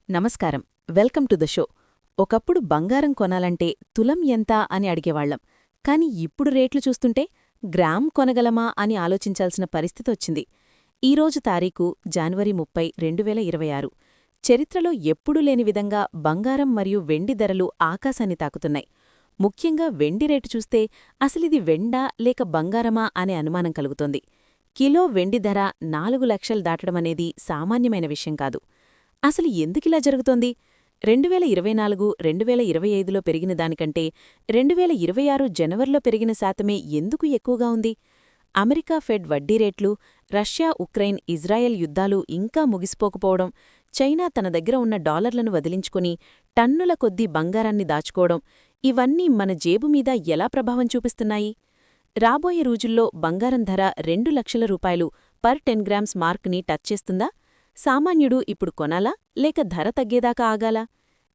నమస్కారం. Welcome to the show. ఒకప్పుడు బంగారం కొనాలంటే తులం ఎంత అని అడిగేవాళ్లం. కాని ఇప్పుడు రేట్లు చూస్తుంటే గ్రామ్ కొనగలమా అని ఆలోచించాల్సిన పరిస్థితొచ్చింది. ఈరోజు తారీఖు జనవరి 30, 2026. చరిత్రలో ఎప్పుడూ లేని విధంగా బంగారం మరియు వెండి ధరలు ఆకాశాన్ని తాకుతున్నాయి. ముఖ్యంగా వెండి రేటు చూస్తే అసలిది వెండా లేక బంగారమా అనే అనుమానం కలుగుతోంది. కిలో వెండి ధర 4 లక్షలు దాటడమనేది సామాన్యమైన విషయం కాదు. అసలు ఎందుకిలా జరుగుతోంది? 2024, 2025లో పెరిగిన దానికంటే 2026 జనవరిలో పెరిగిన శాతమే ఎందుకు ఎక్కువగా ఉంది? అమెరికా ఫెడ్ వడ్డీ రేట్లు, రష్యా, ఉక్రెయిన్, ఇజ్రాయెల్ యుద్ధాలు ఇంకా ముగిసిపోకపోవడం, చైనా తన దగ్గర ఉన్న డాలర్లను వదిలించుకుని టన్నుల కొద్దీ బంగారాన్ని దాచుకోవడం, ఇవన్నీ మన జేబు మీద ఎలా ప్రభావం చూపిస్తున్నాయి? రాబోయే రోజుల్లో బంగారం ధర 2 లక్షల రూపాయలు పర్ 10 గ్రామ్స్ మార్క్ని టచ్ చేస్తుందా? సామాన్యుడు ఇప్పుడు కొనాలా లేక ధర తగ్గేదాకా ఆగాలా?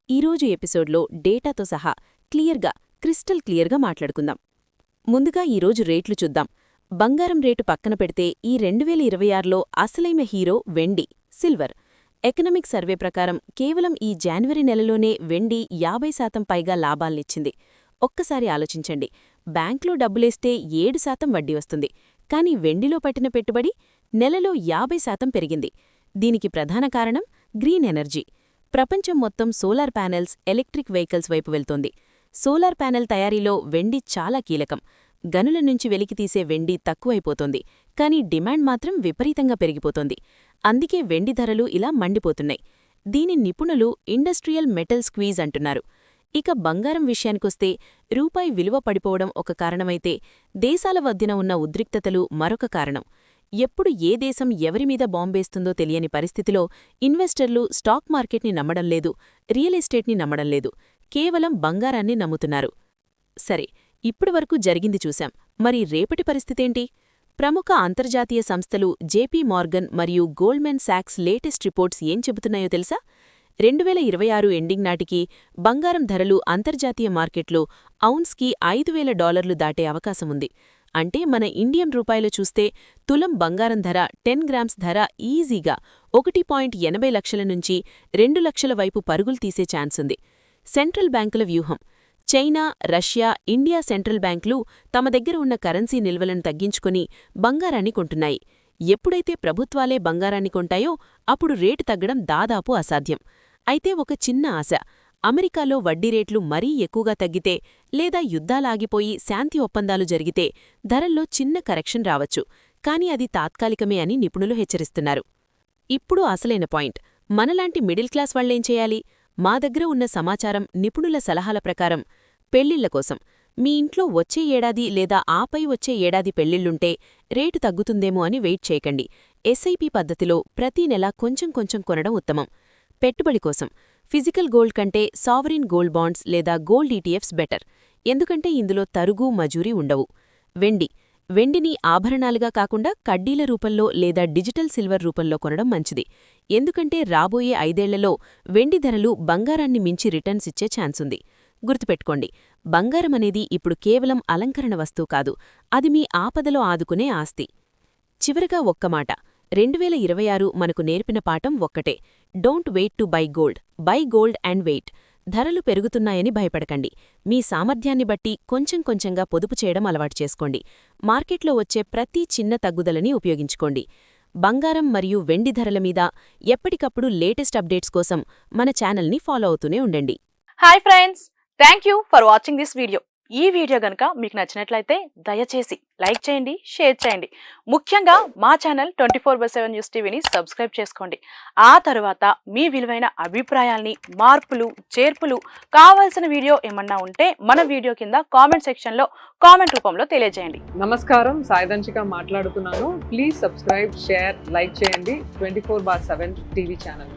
ఈరోజు ఎపిసోడ్లో డేటాతో సహా క్రిస్టల్ క్లియర్గా మాట్లాడుకుందాం. ముందుగా ఈరోజు రేట్లు చూద్దాం. బంగారం రేటు పక్కన పెడితే ఈ 2026లో అసలైన హీరో వెండి, సిల్వర్. ఎకనామిక్ సర్వే ప్రకారం కేవలం ఈ జనవరి నెలలోనే వెండి 50% పైగా లాభాల్నిచ్చింది. ఒక్కసారి ఆలోచించండి. బ్యాంక్లో డబ్బులేస్తే 7% వడ్డీ వస్తుంది. కానీ వెండిలో పెట్టిన పెట్టుబడి నెలలో 50% పెరిగింది. దీనికి ప్రధాన కారణం గ్రీన్ ఎనర్జీ. ప్రపంచం మొత్తం సోలార్ ప్యానెల్స్, ఎలక్ట్రిక్ వెహికల్స్ వైపు వెళ్తోంది. సోలార్ ప్యానెల్ తయారీలో వెండి చాలా కీలకం. గనుల నుంచి వెలికితీసే వెండి తక్కువైపోతోంది. కానీ డిమాండ్ మాత్రం విపరీతంగా పెరిగిపోతోంది. అందుకే వెండి ధరలు ఇలా మండిపోతున్నాయి. దీని నిపుణులు ఇండస్ట్రియల్ మెటల్ స్క్వీజ్ అంటున్నారు. ఇక బంగారం విషయానికొస్తే రూపాయి విలువ పడిపోవడం ఒక కారణమైతే దేశాల మధ్యన ఉన్న ఉద్రిక్తతలు మరొక కారణం. ఎప్పుడు ఏ దేశం ఎవరిమీద బాంబేస్తుందో తెలియని పరిస్థితిలో ఇన్వెస్టర్లు స్టాక్ మార్కెట్ని నమ్మడం లేదు, రియల్ ఎస్టేట్ని నమ్మడం లేదు. కేవలం బంగారాన్ని నమ్ముతున్నారు. సరే, ఇప్పటివరకు జరిగింది చూశాం. మరి రేపటి పరిస్థితేంటి? ప్రముఖ అంతర్జాతీయ సంస్థలు జేపీ మార్గన్ మరియు గోల్డ్మెన్ సాక్స్ లేటెస్ట్ రిపోర్ట్స్ ఏం చెబుతున్నాయో తెలుసా? 2026 ఎండింగ్ నాటికి బంగారం ధరలు అంతర్జాతీయ మార్కెట్లో ఔన్స్కి $5,000 దాటే అవకాశముంది. అంటే మన ఇండియన్ రూపాయలు చూస్తే తులం బంగారం ధర 10 గ్రామ్స్ ధర ఈజీగా 1.80 లక్షల నుంచి 2 లక్షల వైపు పరుగులు తీసే ఛాన్సుంది. సెంట్రల్ బ్యాంకుల వ్యూహం. చైనా, రష్యా, ఇండియా సెంట్రల్ బ్యాంకులు తమ దగ్గర ఉన్న కరెన్సీ నిల్వలను తగ్గించుకుని బంగారాన్ని కొంటున్నాయి. ఎప్పుడైతే ప్రభుత్వాలే బంగారాన్ని కొంటాయో అప్పుడు రేటు తగ్గడం దాదాపు అసాధ్యం. అయితే ఒక చిన్న ఆశ. అమెరికాలో వడ్డీ రేట్లు మరీ ఎక్కువగా తగ్గితే లేదా యుద్ధాలాగిపోయి శాంతి ఒప్పందాలు జరిగితే ధరల్లో చిన్న కరెక్షన్ రావచ్చు. కానీ అది తాత్కాలికమే అని నిపుణులు హెచ్చరిస్తున్నారు. ఇప్పుడు అసలైన పాయింట్. మనలాంటి మిడిల్ క్లాస్ వాళ్లేం చేయాలి? మా దగ్గర ఉన్న సమాచారం, నిపుణుల సలహాల ప్రకారం పెళ్లిళ్ల కోసం మీ ఇంట్లో వచ్చే ఏడాది లేదా ఆపై వచ్చే ఏడాది పెళ్లిళ్లుంటే రేటు తగ్గుతుందేమో అని వెయిట్ చేయకండి. ఎస్ఐపి పద్ధతిలో ప్రతీ నెలా కొంచెం కొంచెం కొనడం ఉత్తమం. పెట్టుబడి కోసం ఫిజికల్ గోల్డ్ కంటే సావరిన్ గోల్డ్ బాండ్స్ లేదా గోల్డ్ ఈటీఎఫ్స్ బెటర్. ఎందుకంటే ఇందులో తరుగు, మజూరీ ఉండవు. వెండిని ఆభరణాలుగా కాకుండా కడ్డీల రూపంలో లేదా డిజిటల్ సిల్వర్ రూపంలో కొనడం మంచిది. ఎందుకంటే రాబోయే 5 ఏళ్లలో వెండి ధరలు బంగారాన్ని మించి రిటర్న్స్ ఇచ్చే ఛాన్సుంది. గుర్తుపెట్టుకోండి, బంగారమనేది ఇప్పుడు కేవలం అలంకరణ వస్తువు కాదు, అది మీ ఆపదలో ఆదుకునే ఆస్తి. చివరగా ఒక్క మాట. 2026 మనకు నేర్పిన పాఠం ఒక్కటే. Don't wait to buy gold and wait. ధరలు పెరుగుతున్నాయని భయపడకండి. మీ సామర్థ్యాన్ని బట్టి కొంచెం కొంచెంగా పొదుపు చేయడం అలవాటు చేసుకోండి. మార్కెట్లో వచ్చే ప్రతి చిన్న తగ్గుదలని ఉపయోగించుకోండి. బంగారం మరియు వెండి ధరల మీద ఎప్పటికప్పుడు లేటెస్ట్ అప్డేట్స్ కోసం మన ఛానల్ని ఫాలో అవుతూనే ఉండండి. Hi friends, thank you for watching this video. ఈ వీడియో గనుక మీకు నచ్చినట్లయితే దయచేసి లైక్ చేయండి, షేర్ చేయండి. ముఖ్యంగా మా ఛానల్ 24/7 న్యూస్ టీవీని సబ్స్క్రైబ్ చేసుకోండి. ఆ తర్వాత మీ విలువైన అభిప్రాయాల్ని, మార్పులు, చేర్పులు, కావాల్సిన వీడియో ఏమన్నా ఉంటే మన వీడియో కింద కామెంట్ సెక్షన్లో కామెంట్ రూపంలో తెలియజేయండి. నమస్కారం, సాయిదంచిక మాట్లాడుతున్నాను. ప్లీజ్ సబ్స్క్రైబ్, షేర్, లైక్ చేయండి 24/7 టీవీ ఛానల్.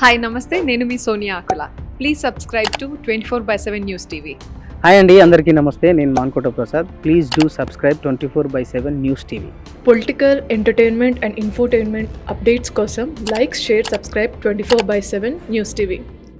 హాయ్, నమస్తే. నేను మీ Sonia Akula. Please subscribe to 24/7 news TV. Hi అండి, అందరికీ నమస్తే. నేను Mankota Prasad. Please do subscribe 24/7 news TV. Political, entertainment and infotainment updates కోసం like, share, subscribe 24/7 news TV.